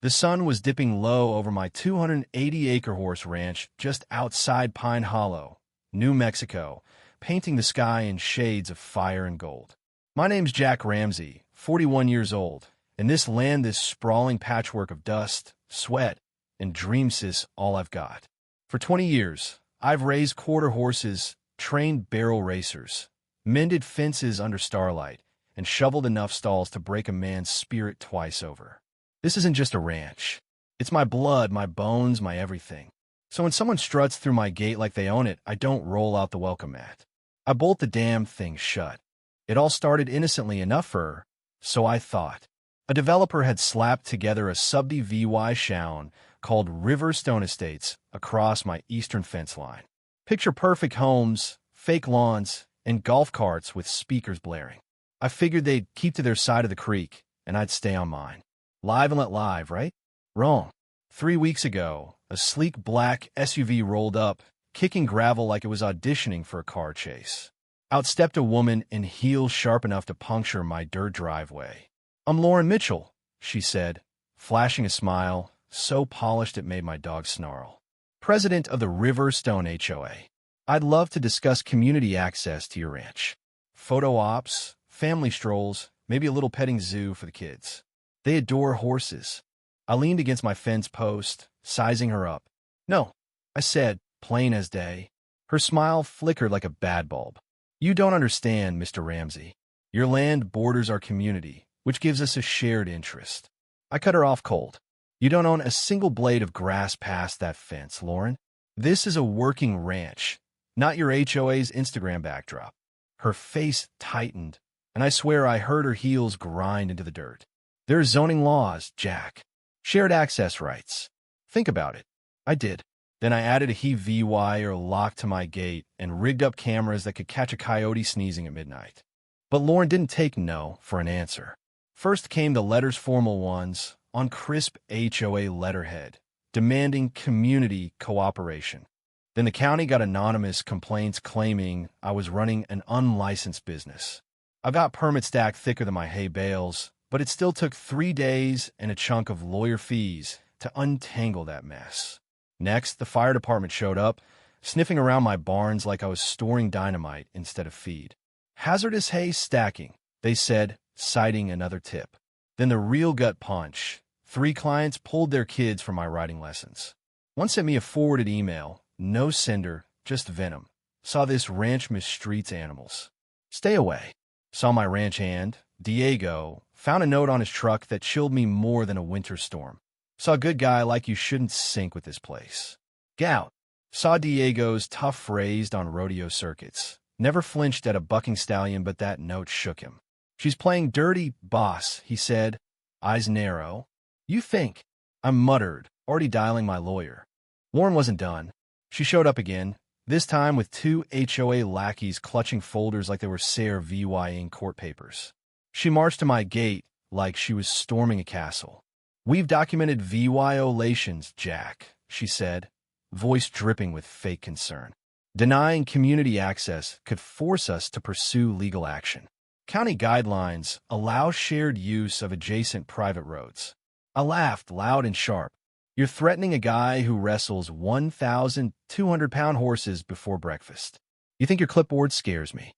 The sun was dipping low over my 280-acre horse ranch just outside Pine Hollow, New Mexico, painting the sky in shades of fire and gold. My name's Jack Ramsey, 41 years old, and this land, this sprawling patchwork of dust, sweat, and dreams is all I've got. For 20 years, I've raised quarter horses, trained barrel racers, mended fences under starlight, and shoveled enough stalls to break a man's spirit twice over. This isn't just a ranch. It's my blood, my bones, my everything. So when someone struts through my gate like they own it, I don't roll out the welcome mat. I bolt the damn thing shut. It all started innocently enough for her, so I thought. A developer had slapped together a subdivision called Riverstone Estates across my eastern fence line. Picture-perfect homes, fake lawns, and golf carts with speakers blaring. I figured they'd keep to their side of the creek, and I'd stay on mine. Live and let live, right? Wrong. 3 weeks ago, a sleek black SUV rolled up, kicking gravel like it was auditioning for a car chase. Out stepped a woman in heels sharp enough to puncture my dirt driveway. "I'm Lauren Mitchell," she said, flashing a smile so polished it made my dog snarl. "President of the Riverstone HOA. I'd love to discuss community access to your ranch. Photo ops, family strolls, maybe a little petting zoo for the kids. They adore horses." I leaned against my fence post, sizing her up. "No," I said, plain as day. Her smile flickered like a bad bulb. "You don't understand, Mr. Ramsey. Your land borders our community, which gives us a shared interest." I cut her off cold. "You don't own a single blade of grass past that fence, Lauren. This is a working ranch, not your HOA's Instagram backdrop." Her face tightened, and I swear I heard her heels grind into the dirt. "There are zoning laws, Jack. Shared access rights. Think about it." I did. Then I added a heavy wire lock to my gate and rigged up cameras that could catch a coyote sneezing at midnight. But Lauren didn't take no for an answer. First came the letters, formal ones, on crisp HOA letterhead, demanding community cooperation. Then the county got anonymous complaints claiming I was running an unlicensed business. I got permits stacked thicker than my hay bales, but it still took 3 days and a chunk of lawyer fees to untangle that mess. Next, the fire department showed up, sniffing around my barns like I was storing dynamite instead of feed. "Hazardous hay stacking," they said, citing another tip. Then the real gut punch. 3 clients pulled their kids from my riding lessons. One sent me a forwarded email, no sender, just venom. "Saw this ranch mistreats animals. Stay away." Saw my ranch hand, Diego, found a note on his truck that chilled me more than a winter storm. "Saw a good guy like you shouldn't sink with this place. Gout." Saw Diego's tough raised on rodeo circuits. Never flinched at a bucking stallion, but that note shook him. "She's playing dirty, boss," he said, eyes narrow. "You think?" I muttered, already dialing my lawyer. Lauren wasn't done. She showed up again, this time with 2 HOA lackeys clutching folders like they were Sayre VYing court papers. She marched to my gate like she was storming a castle. "We've documented violations, Jack," she said, voice dripping with fake concern. "Denying community access could force us to pursue legal action. County guidelines allow shared use of adjacent private roads." I laughed loud and sharp. "You're threatening a guy who wrestles 1,200-pound horses before breakfast. You think your clipboard scares me?"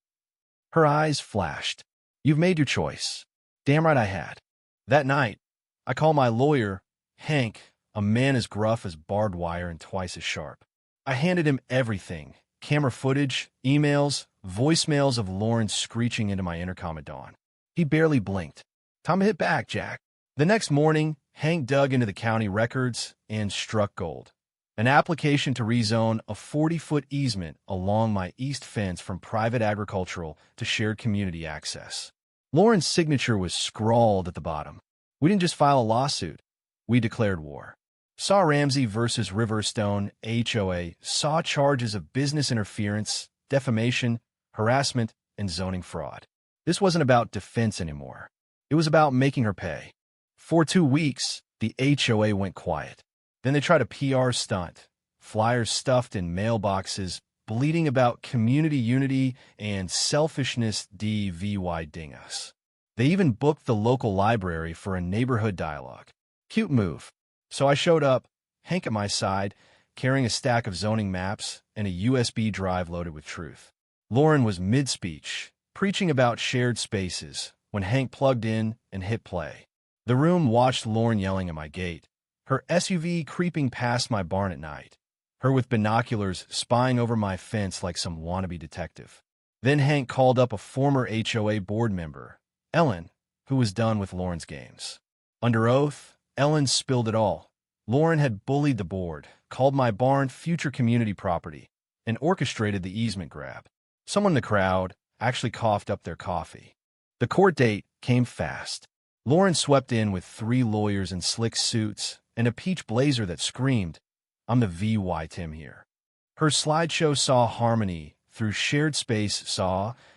Her eyes flashed. "You've made your choice." Damn right I had. That night, I called my lawyer, Hank, a man as gruff as barbed wire and twice as sharp. I handed him everything: camera footage, emails, voicemails of Lauren screeching into my intercom at dawn. He barely blinked. "Time to hit back, Jack." The next morning, Hank dug into the county records and struck gold. An application to rezone a 40-foot easement along my east fence from private agricultural to shared community access. Lauren's signature was scrawled at the bottom. We didn't just file a lawsuit. We declared war. Saw Ramsey versus Riverstone HOA saw charges of business interference, defamation, harassment, and zoning fraud. This wasn't about defense anymore. It was about making her pay. For 2 weeks, the HOA went quiet. Then they tried a PR stunt, flyers stuffed in mailboxes, bleating about community unity and selfishness DVY dingus. They even booked the local library for a neighborhood dialogue. Cute move. So I showed up, Hank at my side, carrying a stack of zoning maps and a USB drive loaded with truth. Lauren was mid-speech, preaching about shared spaces, when Hank plugged in and hit play. The room watched Lauren yelling at my gate, her SUV creeping past my barn at night, her with binoculars spying over my fence like some wannabe detective. Then Hank called up a former HOA board member, Ellen, who was done with Lauren's games. Under oath, Ellen spilled it all. Lauren had bullied the board, called my barn future community property, and orchestrated the easement grab. Someone in the crowd actually coughed up their coffee. The court date came fast. Lauren swept in with 3 lawyers in slick suits and a peach blazer that screamed, "I'm the VY Tim here." Her slideshow saw harmony through shared space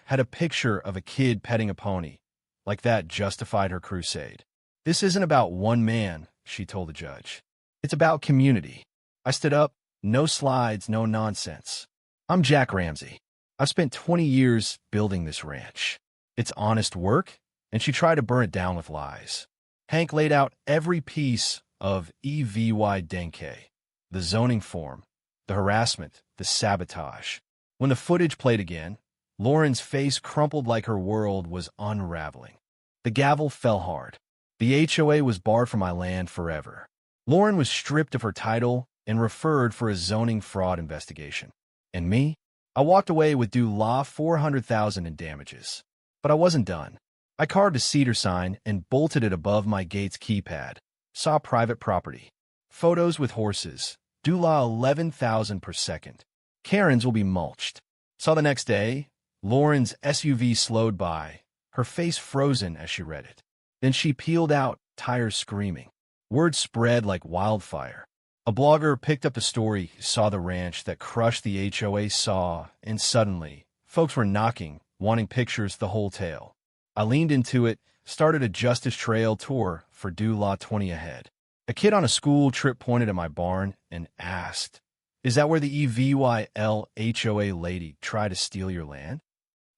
had a picture of a kid petting a pony. Like that justified her crusade. "This isn't about one man," she told the judge. "It's about community." I stood up, no slides, no nonsense. "I'm Jack Ramsey. I've spent 20 years building this ranch. It's honest work," and she tried to burn it down with lies. Hank laid out every piece of EVY Denke, the zoning form, the harassment, the sabotage. When the footage played again, Lauren's face crumpled like her world was unraveling. The gavel fell hard. The HOA was barred from my land forever. Lauren was stripped of her title and referred for a zoning fraud investigation. And me? I walked away with due law $400,000 in damages. But I wasn't done. I carved a cedar sign and bolted it above my gate's keypad. Saw private property. Photos with horses. Due law $11,000 per second. Karens will be mulched. Saw the next day, Lauren's SUV slowed by, her face frozen as she read it. Then she peeled out, tires screaming. Word spread like wildfire. A blogger picked up the story, saw the ranch that crushed the HOA, and suddenly, folks were knocking, wanting pictures, the whole tale. I leaned into it, started a Justice Trail tour for due law 20 ahead. A kid on a school trip pointed at my barn and asked, "Is that where the EVYL HOA lady tried to steal your land?"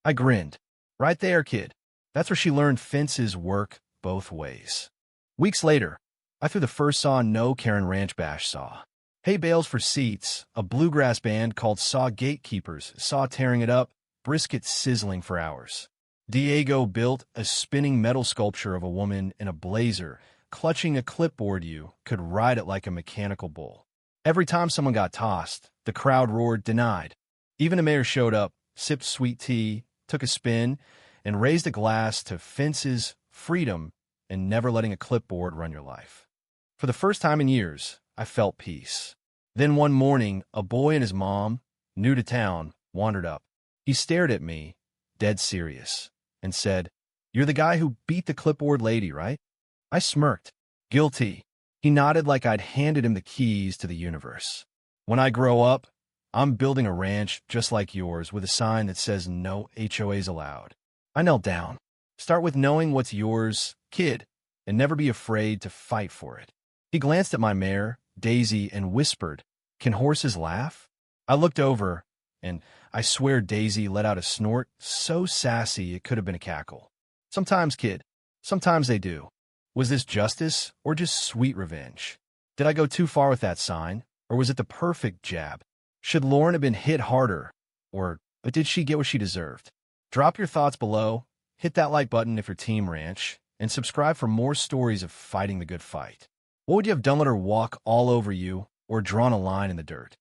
I grinned. "Right there, kid. That's where she learned fences work both ways." Weeks later, I threw the first No Karen Ranch Bash saw. Hay bales for seats, a bluegrass band called Saw Gatekeepers, tearing it up, brisket sizzling for hours. Diego built a spinning metal sculpture of a woman in a blazer, clutching a clipboard. You could ride it like a mechanical bull. Every time someone got tossed, the crowd roared, "Denied." Even the mayor showed up, sipped sweet tea, took a spin, and raised a glass to fences, freedom, and never letting a clipboard run your life. For the first time in years, I felt peace. Then one morning, a boy and his mom, new to town, wandered up. He stared at me, dead serious, and said, "You're the guy who beat the clipboard lady, right?" I smirked. "Guilty." He nodded like I'd handed him the keys to the universe. "When I grow up, I'm building a ranch just like yours with a sign that says no HOAs allowed." I knelt down. "Start with knowing what's yours, kid, and never be afraid to fight for it." He glanced at my mare, Daisy, and whispered, "Can horses laugh?" I looked over, and I swear Daisy let out a snort so sassy it could have been a cackle. "Sometimes, kid. Sometimes they do." Was this justice or just sweet revenge? Did I go too far with that sign, or was it the perfect jab? Should Lauren have been hit harder, or did she get what she deserved? Drop your thoughts below, hit that like button if you're Team Ranch, and subscribe for more stories of fighting the good fight. What would you have done? Let her walk all over you, or drawn a line in the dirt?